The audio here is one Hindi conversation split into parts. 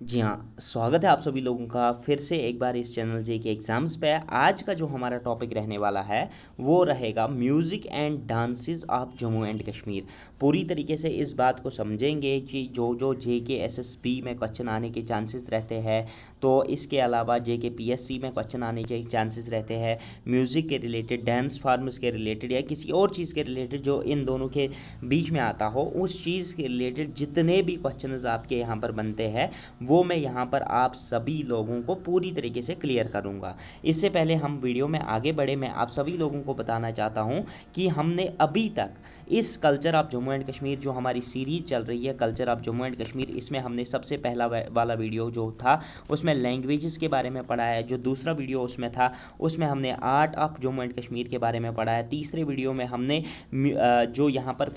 जी हाँ, स्वागत है आप सभी लोगों का फिर से एक बार इस चैनल जे के एग्ज़ाम्स पे। आज का जो हमारा टॉपिक रहने वाला है वो रहेगा music and dances of Jammu and Kashmir. पूरी तरीके से इस बात को समझेंगे कि जो जो जे के एस एस बी में क्वेश्चन आने के चांसेस रहते हैं, तो इसके अलावा जे के पी एस सी में क्वेश्चन आने के चांसेस रहते हैं म्यूज़िक के रिलेटेड, डांस फॉर्म्स के रिलेटेड या किसी और चीज़ के रिलेटेड जो इन दोनों के बीच में आता हो, उस चीज़ के रिलेटेड जितने भी क्वेश्चन आपके यहाँ पर बनते हैं वो मैं यहाँ पर आप सभी लोगों को पूरी तरीके से क्लियर करूँगा। इससे पहले हम वीडियो में आगे बढ़े, मैं आप सभी लोगों को बताना चाहता हूँ कि हमने अभी तक इस culture of Jammu and Kashmir जो हमारी सीरीज चल रही है culture of Jammu and Kashmir, इसमें हमने सबसे पहला वाला वीडियो जो था उसमें लैंग्वेजेस के बारे में पढ़ा है। जो दूसरा वीडियो उसमें था उसमें हमने art of Jammu and Kashmir के बारे में पढ़ा है। तीसरे वीडियो में हमने जो यहाँ पर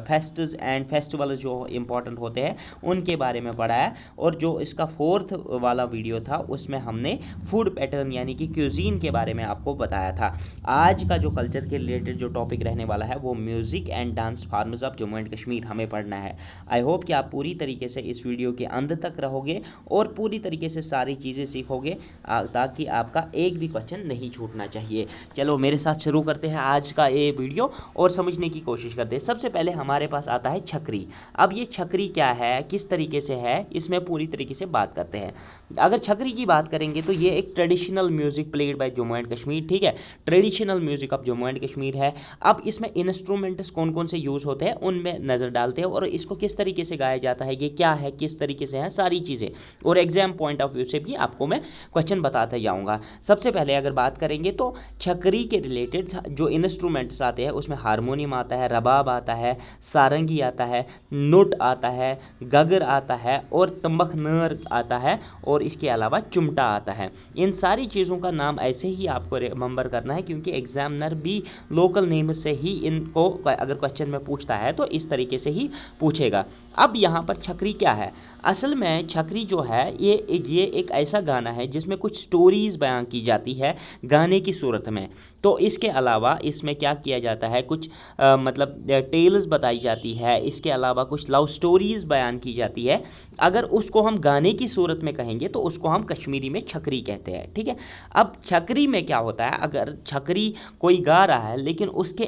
फेस्ट्स एंड फेस्टिवल जो इम्पोर्टेंट होते हैं उनके बारे में पढ़ा है। और जो इसका फोर्थ वाला वीडियो था उसमें हमने फूड पैटर्न यानी कि क्यूजीन के बारे में आपको बताया था। आज का जो कल्चर के रिलेटेड जो टॉपिक रहने वाला है वो music and dance forms of Jammu and Kashmir हमें पढ़ना है। आई होप कि आप पूरी तरीके से इस वीडियो के अंत तक रहोगे और पूरी तरीके से सारी चीज़ें सीखोगे ताकि आपका एक भी क्वेश्चन नहीं छूटना चाहिए। चलो मेरे साथ शुरू करते हैं आज का ये वीडियो और समझने की कोशिश करते हैं। सबसे पहले हमारे पास आता है छकरी। अब ये छकरी क्या है, किस तरीके से है, इसमें पूरी तरीके से बात करते हैं। अगर छकरी की बात करेंगे तो ये एक traditional music played by Jammu and Kashmir, ठीक है, traditional music of Jammu and Kashmir है। अब इसमें इंस्ट्रूमेंट्स कौन कौन से यूज़ होते हैं उनमें नज़र डालते हैं और इसको किस तरीके से गाया जाता है, ये क्या है, किस तरीके से है, सारी चीज़ें और एग्जाम पॉइंट ऑफ व्यू से भी आपको मैं क्वेश्चन बताते जाऊँगा। सबसे पहले अगर बात करेंगे तो छकरी के रिलेटेड जो इंस्ट्रूमेंट्स आते हैं उसमें हारमोनियम आता है, रबाब आता है, सारंगी आता है, नुट आता है, गगर आता है और तंबखनर आता है और इसके अलावा चिमटा आता है। इन सारी चीज़ों का नाम ऐसे ही आपको रिमेंबर करना है क्योंकि एग्जामिनर भी लोकल नेम से ही इनको अगर क्वेश्चन में पूछता है तो इस तरीके से ही पूछेगा। अब यहाँ पर छकरी क्या है, असल में छकरी जो है ये एक ऐसा गाना है जिसमें कुछ स्टोरीज़ बयां की जाती है गाने की सूरत में। तो इसके अलावा इसमें क्या किया जाता है, कुछ मतलब टेल्स बताई जाती है, इसके अलावा कुछ लव स्टोरीज़ बयान की जाती है। अगर उसको हम गाने की सूरत में कहेंगे तो उसको हम कश्मीरी में छकरी कहते हैं, ठीक है। अब छकरी में क्या होता है, अगर छकरी कोई गा रहा है लेकिन उसके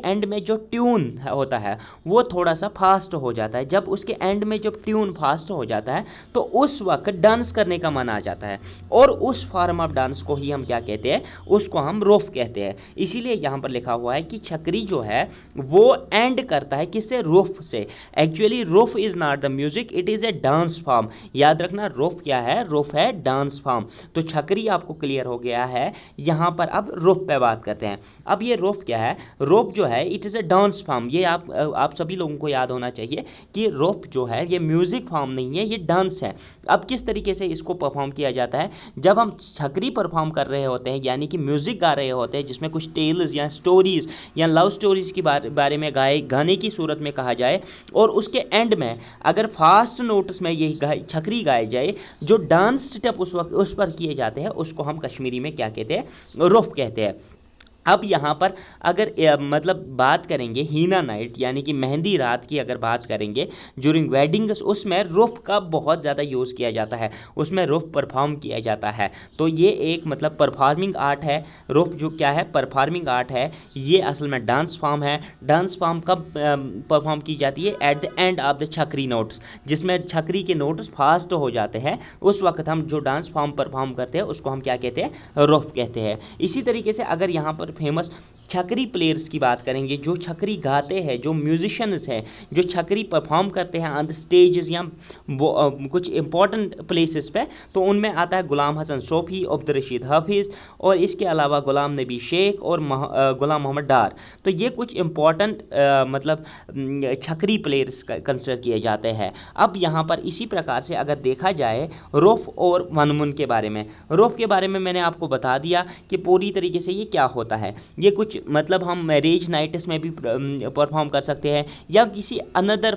एंड में जो ट्यून होता है वो थोड़ा सा फास्ट हो जाता है। जब उसके एंड में जब ट्यून फास्ट हो जाता है तो उस वक्त डांस करने का मन आ जाता है और उस फॉर्म ऑफ डांस को ही हम क्या कहते हैं, उसको हम रोफ कहते हैं। इसीलिए यहाँ पर लिखा हुआ है कि छकरी जो है वो एंड करता है किससे, रोफ से। Actually Rouf is not the music, it is a dance form. याद रखना रोफ क्या है, रोफ है डांस फॉर्म। तो छकरी आपको क्लियर हो गया है। यहाँ पर अब रोफ पे बात करते हैं। अब ये रोफ क्या है, रोफ जो है it is a dance form. ये आप सभी लोगों को याद होना चाहिए कि रोफ जो है ये म्यूजिक फॉर्म नहीं है, ये डांस है। अब किस तरीके से इसको परफॉर्म किया जाता है, जब हम छकरी परफॉर्म कर रहे होते हैं यानी कि म्यूजिक गा रहे होते हैं जिसमें कुछ टेल्स या स्टोरीज या लव स्टोरीज के बारे में गाने की सूरत में कहा जाए और उसके एंड में अगर फास्ट नोट्स में यही छकरी गाए जाए, जो डांस स्टेप उस पर किए जाते हैं उसको हम कश्मीरी में क्या कहते हैं, रोफ कहते हैं। अब यहाँ पर अगर मतलब बात करेंगे हीना नाइट यानी कि मेहंदी रात की अगर बात करेंगे ज्यूरिंग वेडिंग्स, उसमें रुफ का बहुत ज़्यादा यूज़ किया जाता है, उसमें रुफ परफॉर्म किया जाता है। तो ये एक मतलब परफॉर्मिंग आर्ट है। रुफ जो क्या है, परफॉर्मिंग आर्ट है। ये असल में डांस फॉर्म है। डांस फॉर्म कब परफॉर्म की जाती है, at the end of the Chakri notes, जिसमें छकरी के नोट्स फास्ट हो जाते हैं उस वक्त हम जो डांस फॉर्म परफॉर्म करते हैं उसको हम क्या कहते हैं, रुफ कहते हैं। इसी तरीके से अगर यहाँ पर फेमस छकरी प्लेयर्स की बात करेंगे, जो छकरी गाते हैं, जो म्यूजिशियंस हैं, जो छकरी परफॉर्म करते हैं ऑन द स्टेजेस या कुछ इंपॉर्टेंट प्लेसेस पे, तो उनमें आता है गुलाम हसन सोफी, अब्दुल रशीद हाफिज़ और इसके अलावा गुलाम नबी शेख और गुलाम मोहम्मद डार। तो ये कुछ इंपॉर्टेंट मतलब छकरी प्लेयर्स कंसिडर किए जाते हैं। अब यहाँ पर इसी प्रकार से अगर देखा जाए रोफ और वनमुन के बारे में, रोफ के बारे में मैंने आपको बता दिया कि पूरी तरीके से ये क्या होता है, ये कुछ मतलब हम मैरिज नाइट्स में भी परफॉर्म कर सकते हैं, या किसी अदर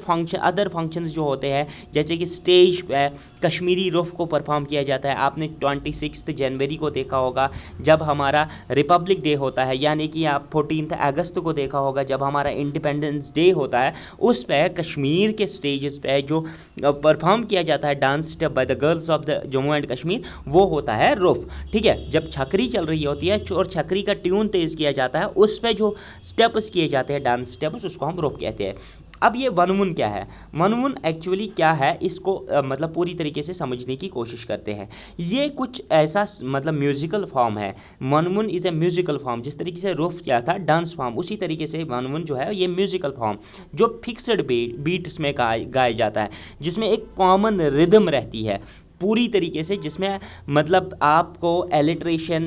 फंक्शंस जो होते हैं, जैसे कि स्टेज पे कश्मीरी रुफ को परफॉर्म किया जाता है। आपने 26 जनवरी को देखा होगा जब हमारा रिपब्लिक डे होता है, यानी कि आप 14 अगस्त को देखा होगा जब हमारा इंडिपेंडेंस डे होता है, उस पर कश्मीर के स्टेजेस पे जो परफॉर्म किया जाता है dance step by the girls of the Jammu and Kashmir, वो होता है रुफ। ठीक है, जब छकरी चल रही होती है और छकरी का ट्यून तेज़ किया जाता है, उस पर जो स्टेप्स किए जाते हैं डांस स्टेप्स, उसको हम रुफ कहते हैं। अब ये वनमुन क्या है, वनमुन एक्चुअली क्या है, इसको मतलब पूरी तरीके से समझने की कोशिश करते हैं। ये कुछ ऐसा मतलब म्यूज़िकल फॉर्म है। वनमुन इज़ ए म्यूज़िकल फॉर्म। जिस तरीके से रुफ क्या था डांस फॉर्म, उसी तरीके से वनमुन जो है ये म्यूज़िकल फॉर्म जो फिक्स्ड बीट्स में गाया जाता है, जिसमें एक कॉमन रिदम रहती है पूरी तरीके से, जिसमें मतलब आपको एलिट्रेशन,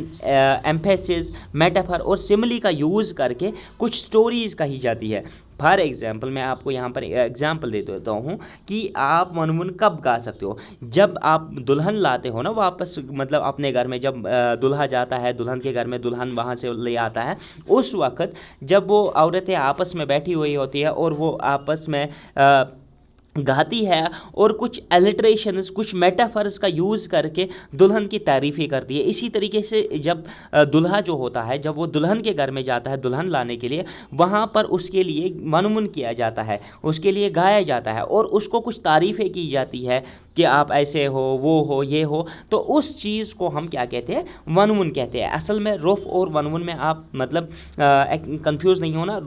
एम्फेसिस, मेटाफर और सिमिली का यूज़ करके कुछ स्टोरीज़ कही जाती है। फॉर एग्जाम्पल मैं आपको यहाँ पर एग्जाम्पल दे देता हूँ कि आप वनमुन कब गा सकते हो। जब आप दुल्हन लाते हो ना वापस, मतलब अपने घर में जब दुल्हा जाता है दुल्हन के घर में, दुल्हन वहाँ से ले आता है, उस वक़्त जब वो औरतें आपस में बैठी हुई होती है और वो आपस में गाती है और कुछ एलिट्रेशंस, कुछ मेटाफर्स का यूज़ करके दुल्हन की तारीफ़ें करती है। इसी तरीके से जब दुल्हा जो होता है, जब वो दुल्हन के घर में जाता है दुल्हन लाने के लिए, वहाँ पर उसके लिए वनमुन किया जाता है, उसके लिए गाया जाता है और उसको कुछ तारीफ़ें की जाती है कि आप ऐसे हो, वो हो, ये हो। तो उस चीज़ को हम क्या कहते हैं, वनमुन कहते हैं। असल में रुफ और वनमुन में आप मतलब कंफ्यूज नहीं होना।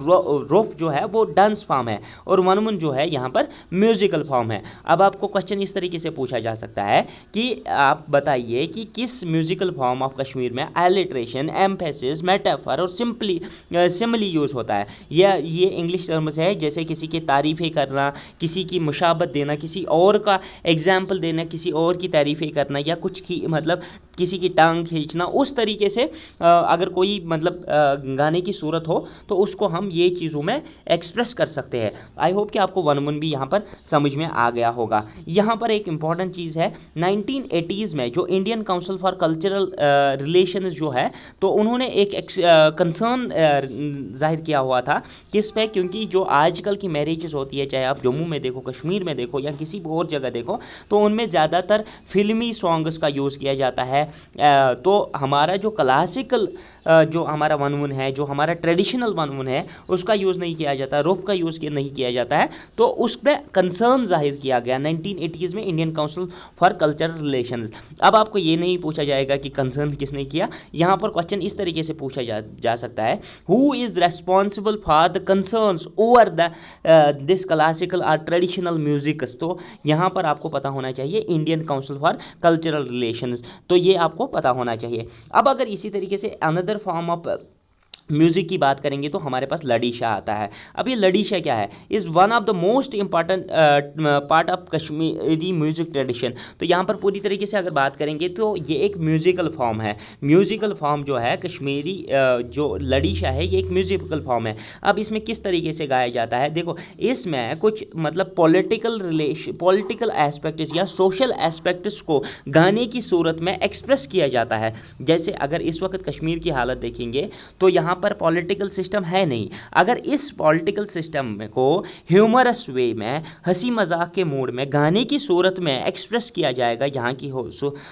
रुफ जो है वो डांस फॉर्म है और वनमुन जो है यहाँ पर म्यूजिकल फॉर्म है। अब आपको क्वेश्चन इस तरीके से पूछा जा सकता है कि आप बताइए कि किस म्यूजिकल फॉर्म ऑफ कश्मीर में एलिट्रेशन, एम्फेसिस, मेटाफर और सिमिली यूज़ होता है। ये इंग्लिश टर्म्स है, जैसे किसी की तारीफ़ें करना, किसी की मुशाबत देना, किसी और का एग्जाम्पल देना, किसी और की तारीफ़ें करना, या कुछ की मतलब किसी की टांग खींचना। उस तरीके से अगर कोई मतलब गाने की सूरत हो तो उसको हम ये चीज़ों में एक्सप्रेस कर सकते हैं। आई होप कि आपको वनमुन भी यहाँ पर समझ में आ गया होगा। यहाँ पर एक इम्पॉर्टेंट चीज़ है, 1980s में जो Indian council for cultural relations जो है, तो उन्होंने एक कंसर्न जाहिर किया हुआ था किस पे, क्योंकि जो आजकल की मैरिजेस होती है, चाहे आप जम्मू में देखो, कश्मीर में देखो या किसी और जगह देखो, तो उनमें ज़्यादातर फिल्मी सॉन्ग्स का यूज़ किया जाता है। तो हमारा जो क्लासिकल जो हमारा वनमुन है, जो हमारा ट्रेडिशनल वनमुन है, उसका यूज़ नहीं किया जाता, रुफ का यूज़ नहीं किया जाता है। तो उस पर कंसर्न जाहिर किया गया 1980s में Indian council for cultural relations. अब आपको ये नहीं पूछा जाएगा कि कंसर्न किसने किया, यहाँ पर क्वेश्चन इस तरीके से पूछा जा सकता है, who is responsible for the concerns over the this classical और ट्रेडिशनल म्यूजिक्स। तो यहाँ पर आपको पता होना चाहिए Indian council for cultural relations, तो ये आपको पता होना चाहिए। अब अगर इसी तरीके से अनदर फॉर्म ऑफ म्यूज़िक की बात करेंगे तो हमारे पास लड़ीशा आता है। अब ये लड़ीशा क्या है, is one of the most important part of Kashmiri music tradition. तो यहाँ पर पूरी तरीके से अगर बात करेंगे तो ये एक म्यूज़िकल फॉर्म है। म्यूज़िकल फॉर्म जो है कश्मीरी जो लड़ीशा है, ये एक म्यूज़िकल फॉर्म है। अब इसमें किस तरीके से गाया जाता है, देखो इसमें कुछ मतलब पॉलिटिकल एस्पेक्ट्स या सोशल एस्पेक्ट्स को गाने की सूरत में एक्सप्रेस किया जाता है। जैसे अगर इस वक्त कश्मीर की हालत देखेंगे तो यहाँ पर पॉलिटिकल सिस्टम है नहीं। अगर इस पॉलिटिकल सिस्टम को ह्यूमरस वे में, हंसी मजाक के मूड में गाने की सूरत में एक्सप्रेस किया जाएगा यहाँ की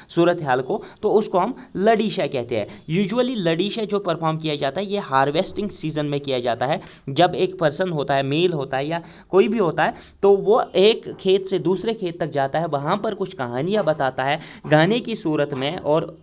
सूरत हाल को, तो उसको हम लड़ीशा कहते हैं। यूजुअली लड़ीशा जो परफॉर्म किया जाता है ये हार्वेस्टिंग सीजन में किया जाता है। जब एक पर्सन होता है, मेल होता है या कोई भी होता है, तो वो एक खेत से दूसरे खेत तक जाता है, वहाँ पर कुछ कहानियाँ बताता है गाने की सूरत में, और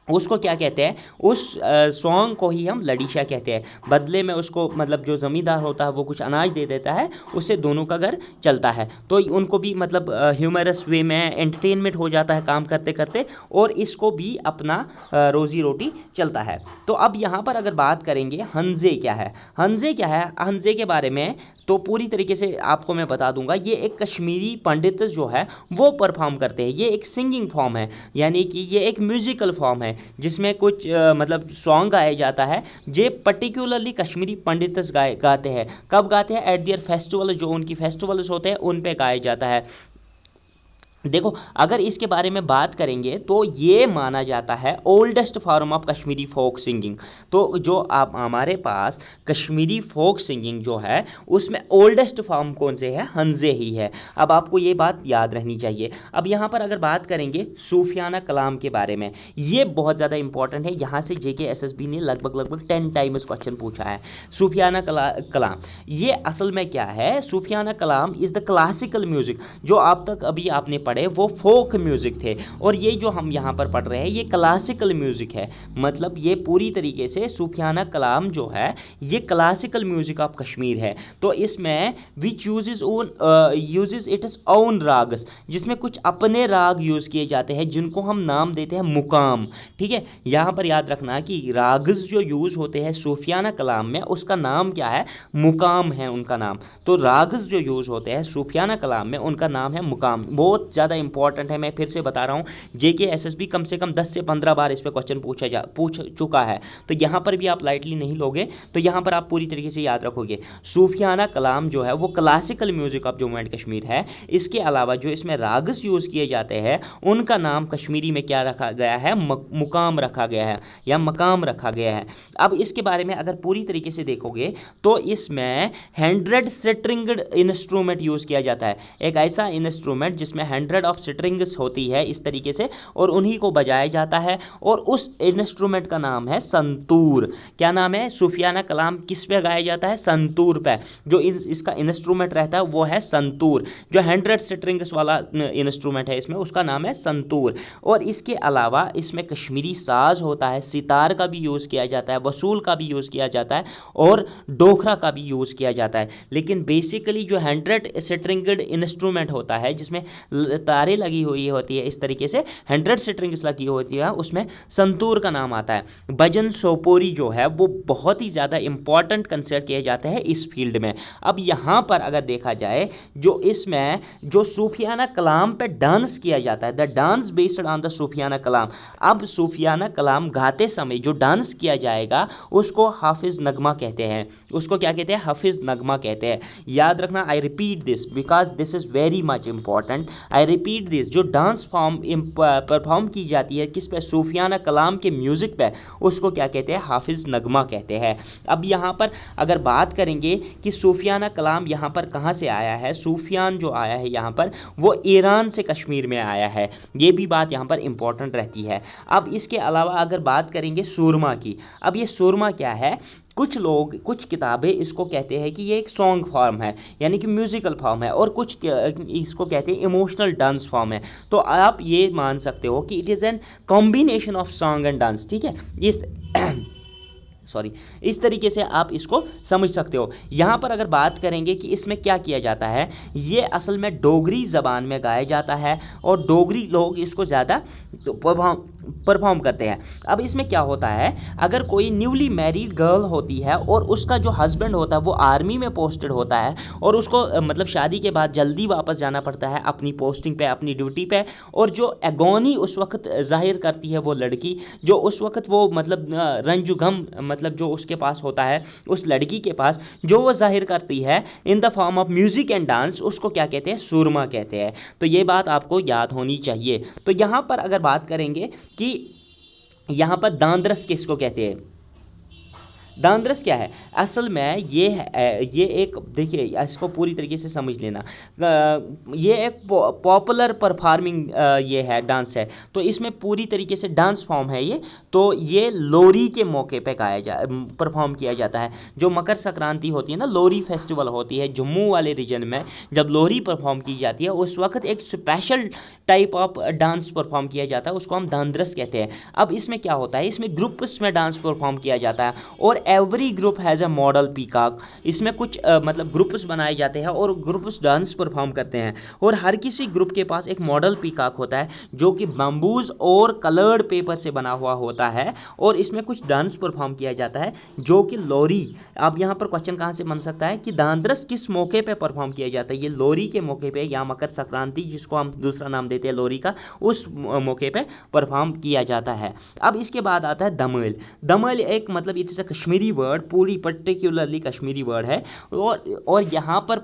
उसको क्या कहते हैं, उस सॉन्ग को ही हम लड़ीशा कहते हैं। बदले में उसको मतलब जो ज़मींदार होता है वो कुछ अनाज दे देता है, उससे दोनों का घर चलता है। तो उनको भी मतलब ह्यूमरस वे में एंटरटेनमेंट हो जाता है काम करते करते, और इसको भी अपना रोज़ी रोटी चलता है। तो अब यहाँ पर अगर बात करेंगे हंजे क्या है, हंजे क्या है, हंजे के बारे में तो पूरी तरीके से आपको मैं बता दूंगा। ये एक कश्मीरी पंडित जो है वो परफॉर्म करते हैं। ये एक सिंगिंग फॉर्म है, यानी कि ये एक म्यूज़िकल फॉर्म है जिसमें कुछ मतलब सॉन्ग गाया जाता है। ये पर्टिकुलरली कश्मीरी पंडित गाते हैं। कब गाते हैं, एट दियर फेस्टिवल, जो उनकी फेस्टिवल्स होते हैं उन पे गाया जाता है। देखो, अगर इसके बारे में बात करेंगे तो ये माना जाता है oldest form of Kashmiri folk singing. तो जो आप हमारे पास कश्मीरी फोक सिंगिंग जो है उसमें ओल्डेस्ट फॉर्म कौन से है, हंजे ही है। अब आपको ये बात याद रहनी चाहिए। अब यहाँ पर अगर बात करेंगे सूफियाना कलाम के बारे में, ये बहुत ज़्यादा इंपॉर्टेंट है। यहाँ से जेके एसएसबी ने लगभग 10 टाइम इस क्वेश्चन पूछा है। सूफियाना कलाम ये असल में क्या है? सूफियाना कलाम इज़ द क्लासिकल म्यूज़िक। जो आप तक अभी आपने पढ़े वो फोक म्यूज़िक थे, और ये जो हम यहाँ पर पढ़ रहे हैं ये क्लासिकल म्यूज़िक है। मतलब ये पूरी तरीके से सूफियाना कलाम जो है ये क्लासिकल म्यूज़िक ऑफ कश्मीर है। तो इसमें which uses it is own ragas, जिसमें कुछ अपने राग यूज़ किए जाते हैं जिनको हम नाम देते हैं मुकाम। ठीक है, यहाँ पर याद रखना कि राग्स जो यूज़ होते हैं सूफियाना कलाम में उसका नाम क्या है, मुकाम है उनका नाम। तो राग्स जो यूज़ होते हैं सूफियाना कलाम में उनका नाम है मुकाम। बहुत ज़्यादा इंपॉर्टेंट है, मैं फिर से बता रहा हूँ। जेके एसएसबी कम से कम 10 से 15 बार इस पर क्वेश्चन पूछ चुका है, तो यहाँ पर भी आप लाइटली नहीं लोगे, तो यहाँ पर आप पूरी तरीके से याद रखोगे। सूफियाना कलाम जो है वो classical music of Jammu and Kashmir है। इसके अलावा जो इसमें राग्स यूज़ किए जाते हैं उनका नाम कश्मीरी में क्या रखा गया है, मुकाम रखा गया है या मकाम रखा गया है। अब इसके बारे में अगर पूरी तरीके से देखोगे तो इसमें 100 स्ट्रिंग्ड इंस्ट्रूमेंट यूज़ किया जाता है। एक ऐसा इंस्ट्रूमेंट जिसमें 100 ऑफ स्ट्रिंग्स होती है इस तरीके से, और उन्हीं को बजाया जाता है, और उस इंस्ट्रूमेंट का नाम है संतूर। क्या नाम है? सूफियाना कलाम किस पे गाया जाता है? संतूर पे। जो इसका इंस्ट्रूमेंट रहता है वो है संतूर। जो 100 स्ट्रिंग्स वाला इंस्ट्रूमेंट है इसमें उसका नाम है संतूर। और इसके अलावा इसमें कश्मीरी साज होता है, सितार का भी यूज़ किया जाता है, वसूल का भी यूज़ किया जाता है, और डोखरा का भी यूज़ किया जाता है। लेकिन बेसिकली जो 100 स्ट्रिंग्ड इंस्ट्रूमेंट होता है जिसमें तारें लगी हुई होती है, इस तरीके से 100 स्ट्रिंग्स लगी होती है, उसमें संतूर का नाम आता है। भजन सोपोरी जो है वो बहुत ही ज़्यादा इंपॉर्टेंट कंसिडर किए जाते हैं इस फील्ड में। अब यहाँ पर अगर देखा जाए जो इसमें जो सूफियाना कलाम पे डांस किया जाता है, the dance based on the Sufiana Kalam. अब सूफियाना कलाम गाते समय जो डांस किया जाएगा उसको हाफिज नगमा कहते हैं। उसको क्या कहते हैं? हाफिज नगमा कहते हैं। याद रखना, I repeat this because this is very much important. I repeat this, जो डांस फॉर्म परफॉर्म की जाती है किस पे? सूफियाना कलाम के म्यूज़िक पे, उसको क्या कहते हैं? हाफिज नगमा कहते हैं। अब यहाँ पर अगर बात करेंगे कि सूफियाना कलाम यहाँ पर कहाँ से आया है, सूफियान जो आया है यहाँ पर वो ईरान से कश्मीर में आया है, ये भी बात यहाँ पर इंपॉर्टेंट रहती है। अब इसके अलावा अगर बात करेंगे सुरमा की, अब ये सुरमा क्या है? कुछ लोग, कुछ किताबें इसको कहते हैं कि ये एक सॉन्ग फॉर्म है, यानी कि म्यूज़िकल फॉर्म है, और कुछ इसको कहते हैं इमोशनल डांस फॉर्म है। तो आप ये मान सकते हो कि it is an combination of song and dance. ठीक है, इस इस तरीके से आप इसको समझ सकते हो। यहाँ पर अगर बात करेंगे कि इसमें क्या किया जाता है, ये असल में डोगरी ज़बान में गाया जाता है, और डोगरी लोग इसको ज़्यादा परफॉर्म करते हैं। अब इसमें क्या होता है, अगर कोई न्यूली मैरिड गर्ल होती है और उसका जो हस्बैंड होता है वो आर्मी में पोस्टेड होता है, और उसको मतलब शादी के बाद जल्दी वापस जाना पड़ता है अपनी पोस्टिंग पे, अपनी ड्यूटी पे, और जो एगोनी उस वक्त जाहिर करती है वो लड़की, जो उस वक्त वो मतलब रंजुगम मतलब जो उसके पास होता है, उस लड़की के पास जो वो जाहिर करती है in the form of music and dance, उसको क्या कहते हैं? सुरमा कहते हैं। तो ये बात आपको याद होनी चाहिए। तो यहाँ पर अगर बात करेंगे कि यहाँ पर दांद्रस किसको कहते हैं, दांद्रस क्या है? असल में ये है, ये एक, देखिए इसको पूरी तरीके से समझ लेना, ये एक पॉपुलर परफॉर्मिंग ये है, डांस है। तो इसमें पूरी तरीके से डांस फॉर्म है ये। तो ये लोरी के मौके पे परफॉर्म किया जाता है। जो मकर संक्रांति होती है ना, लोरी फेस्टिवल होती है जम्मू वाले रीजन में, जब लोरी परफॉर्म की जाती है उस वक्त एक special type of dance perform किया जाता है, उसको हम दांद्रस कहते हैं। अब इसमें क्या होता है, इसमें ग्रुप्स में डांस परफॉर्म किया जाता है, और every group has a model peacock. इसमें कुछ मतलब ग्रुप्स बनाए जाते हैं और ग्रुप्स डांस परफॉर्म करते हैं, और हर किसी ग्रुप के पास एक मॉडल पीकॉक होता है जो कि बम्बूज और कलर्ड पेपर से बना हुआ होता है, और इसमें कुछ डांस परफॉर्म किया जाता है जो कि लोरी। अब यहाँ पर क्वेश्चन कहाँ से बन सकता है कि दांद्रस किस मौके पे परफॉर्म किया जाता है? ये लोरी के मौके पे, या मकर संक्रांति जिसको हम दूसरा नाम देते हैं लोरी का, उस मौके पे परफॉर्म किया जाता है। अब इसके बाद आता है दमैल। दमैल एक मतलब it is a Kashmiri Kashmiri word, पूरी पर्टिकुलरली कश्मीरी वर्ड है, और यहाँ पर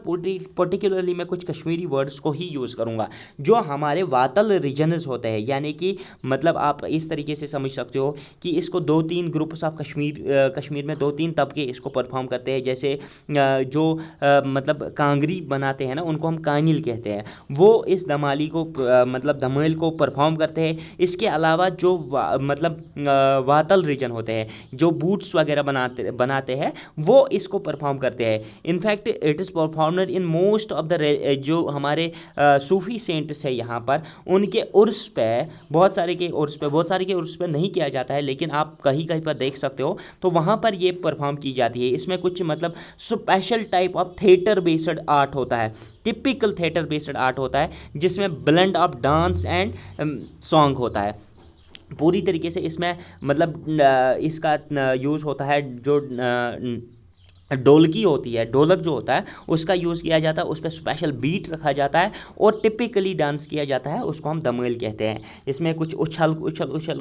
पर्टिकुलरली मैं कुछ कश्मीरी वर्ड्स को ही यूज़ करूँगा जो हमारे वातल रीजन्स होते हैं, यानी कि मतलब आप इस तरीके से समझ सकते हो कि इसको 2-3 ग्रुप्स ऑफ कश्मीर में 2-3 तबके इसको परफॉर्म करते हैं। जैसे जो मतलब कांगरी बनाते हैं ना, उनको हम कांगिल कहते हैं, वो इस धमाली को मतलब धमाल को परफॉर्म करते हैं। इसके अलावा जो मतलब वातल रीजन होते हैं, जो बूट्स वगैरह बनाते हैं, वो इसको परफॉर्म करते हैं। In fact it is performed in most of the जो हमारे सूफी सेंट्स है यहाँ पर, उनके उर्स पे बहुत सारे के उर्स पे नहीं किया जाता है, लेकिन आप कहीं कहीं पर देख सकते हो तो वहाँ पर ये परफॉर्म की जाती है। इसमें कुछ मतलब special type of theatre based art होता है, टिपिकल थिएटर बेस्ड आर्ट होता है, जिसमें blend of dance and song होता है। पूरी तरीके से इसमें मतलब इसका यूज़ होता है, जो ढोलकी होती है, ढोलक जो होता है उसका यूज़ किया जाता है, उस पर स्पेशल बीट रखा जाता है और टिपिकली डांस किया जाता है, उसको हम धमाल कहते हैं। इसमें कुछ उछल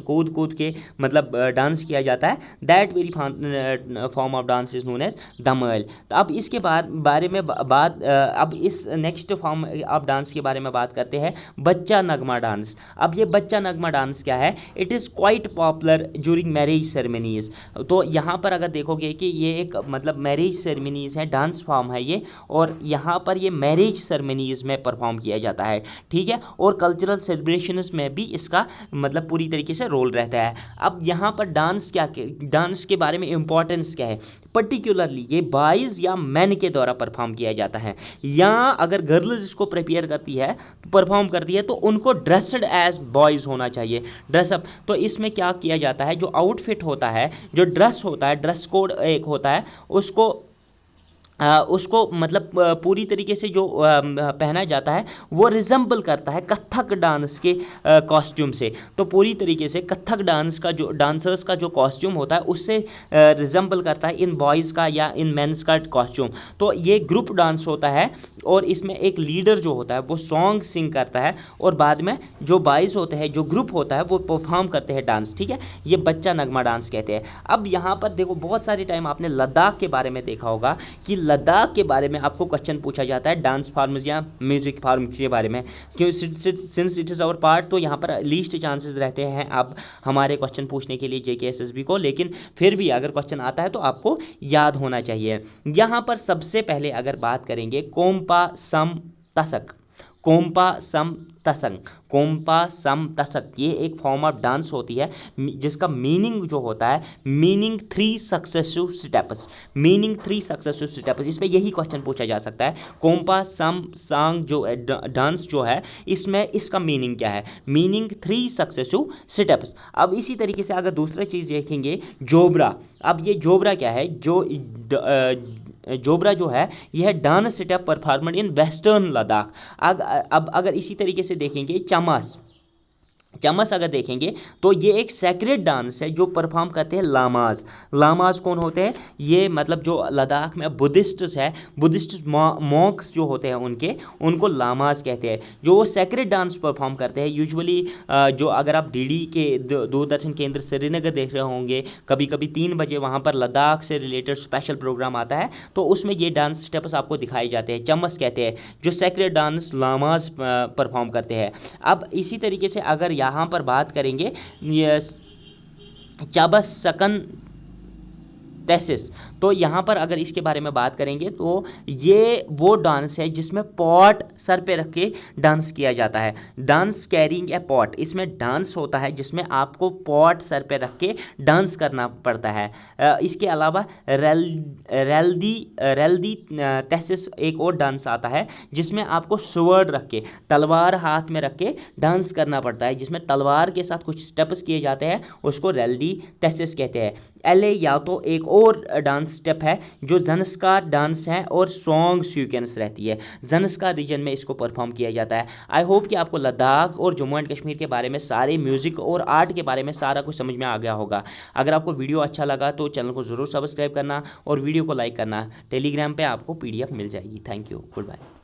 कूद के मतलब डांस किया जाता है। That very form of dance is known as Dhamal. तो अब इसके बारे में अब इस नेक्स्ट फॉर्म ऑफ डांस के बारे में बात करते हैं, बच्चा नगमा डांस। अब ये बच्चा नगमा डांस क्या है? It is quite popular during marriage ceremonies. तो यहाँ पर अगर देखोगे कि ये एक मतलब मैरिज सेरेमनीज़ है, डांस फॉर्म है ये, और यहाँ पर ये मैरिज सेरेमनीज़ में परफॉर्म किया जाता है, ठीक है, और कल्चरल सेलिब्रेशंस में भी इसका मतलब पूरी तरीके से रोल रहता है। अब यहाँ पर डांस के बारे में इंपॉर्टेंस क्या है? पर्टिकुलरली ये बॉयज़ या मैन के द्वारा परफॉर्म किया जाता है, या अगर गर्ल्स इसको प्रिपेयर करती है तो परफॉर्म करती है तो उनको ड्रेसड एज बॉयज़ होना चाहिए, ड्रेसअप। तो इसमें क्या किया जाता है, जो आउटफिट होता है, जो ड्रेस होता है, ड्रेस कोड एक होता है, उसको मतलब पूरी तरीके से जो पहना जाता है वो रिजेंबल करता है कथक डांस के कॉस्ट्यूम से। तो पूरी तरीके से कथक डांस का जो डांसर्स का जो कॉस्ट्यूम होता है उससे रिजेंबल करता है इन बॉयज़ का या इन मेंस का कॉस्ट्यूम। तो ये ग्रुप डांस होता है, और इसमें एक लीडर जो होता है वो सॉन्ग सिंग करता है, और बाद में जो बॉयज़ होते हैं, जो ग्रुप होता है, वो परफॉर्म करते हैं डांस, ठीक है। ये बच्चा नगमा डांस कहते हैं। अब यहाँ पर देखो, बहुत सारे टाइम आपने लद्दाख के बारे में देखा होगा कि लद्दाख के बारे में आपको क्वेश्चन पूछा जाता है डांस फॉर्म्स या म्यूजिक फॉर्म्स के बारे में, क्यों since it is our part, तो यहाँ पर लीस्ट चांसेस रहते हैं अब हमारे क्वेश्चन पूछने के लिए JK SSB को, लेकिन फिर भी अगर क्वेश्चन आता है तो आपको याद होना चाहिए। यहाँ पर सबसे पहले अगर बात करेंगे कोम्पा सम तसक, कोम्पा सम तसक, कोम्पा सम तसक, ये एक फॉर्म ऑफ डांस होती है जिसका मीनिंग जो होता है meaning 3 successive steps, meaning 3 successive steps. इस पर यही क्वेश्चन पूछा जा सकता है। कोम्पा सम सांग जो डांस जो है, इसमें इसका मीनिंग क्या है? Meaning 3 successive steps. अब इसी तरीके से अगर दूसरा चीज़ देखेंगे, जोबरा। अब ये जोबरा क्या है? जोबरा जो है यह dance step performed in western Ladakh. अब अगर इसी तरीके से देखेंगे चमस अगर देखेंगे तो ये एक सैक्रेड डांस है जो परफॉर्म करते हैं लामाज। लामाज कौन होते हैं? ये मतलब जो लद्दाख में बुद्धिस्ट्स है, बुद्धिस्ट मॉन्क्स जो होते हैं उनको लामाज कहते हैं, जो वो सैक्रेड डांस परफॉर्म करते हैं। यूजुअली जो अगर आप DD के दूरदर्शन केंद्र श्रीनगर देख रहे होंगे, कभी कभी 3 बजे वहाँ पर लद्दाख से रिलेटेड स्पेशल प्रोग्राम आता है, तो उसमें ये डांस स्टेप्स आपको दिखाए जाते हैं। चमस कहते हैं जो सैक्रेड डांस लामाज परफॉर्म करते हैं। अब इसी तरीके से अगर यहाँ पर बात करेंगे चाबसकन तैसिस, तो यहाँ पर अगर इसके बारे में बात करेंगे तो ये वो डांस है जिसमें पॉट सर पे रख के डांस किया जाता है। डांस कैरिंग ए पॉट, इसमें डांस होता है जिसमें आपको पॉट सर पे रख के डांस करना पड़ता है। इसके अलावा रेल्दी तैसिस एक और डांस आता है जिसमें आपको स्वर्ड रख के, तलवार हाथ में रख के डांस करना पड़ता है, जिसमें तलवार के साथ कुछ स्टेप्स किए जाते हैं, उसको रेल्दी तैसिस कहते हैं। एले या तो एक और डांस स्टेप है जो ज़नस्कार डांस है और सॉन्ग सीक्वेंस रहती है। ज़नस्कार रीजन में इसको परफॉर्म किया जाता है। आई होप कि आपको लद्दाख और जम्मू एंड कश्मीर के बारे में, सारे म्यूज़िक और आर्ट के बारे में सारा कुछ समझ में आ गया होगा। अगर आपको वीडियो अच्छा लगा तो चैनल को ज़रूर सब्सक्राइब करना और वीडियो को लाइक करना। टेलीग्राम पे आपको PDF मिल जाएगी। Thank you, good bye.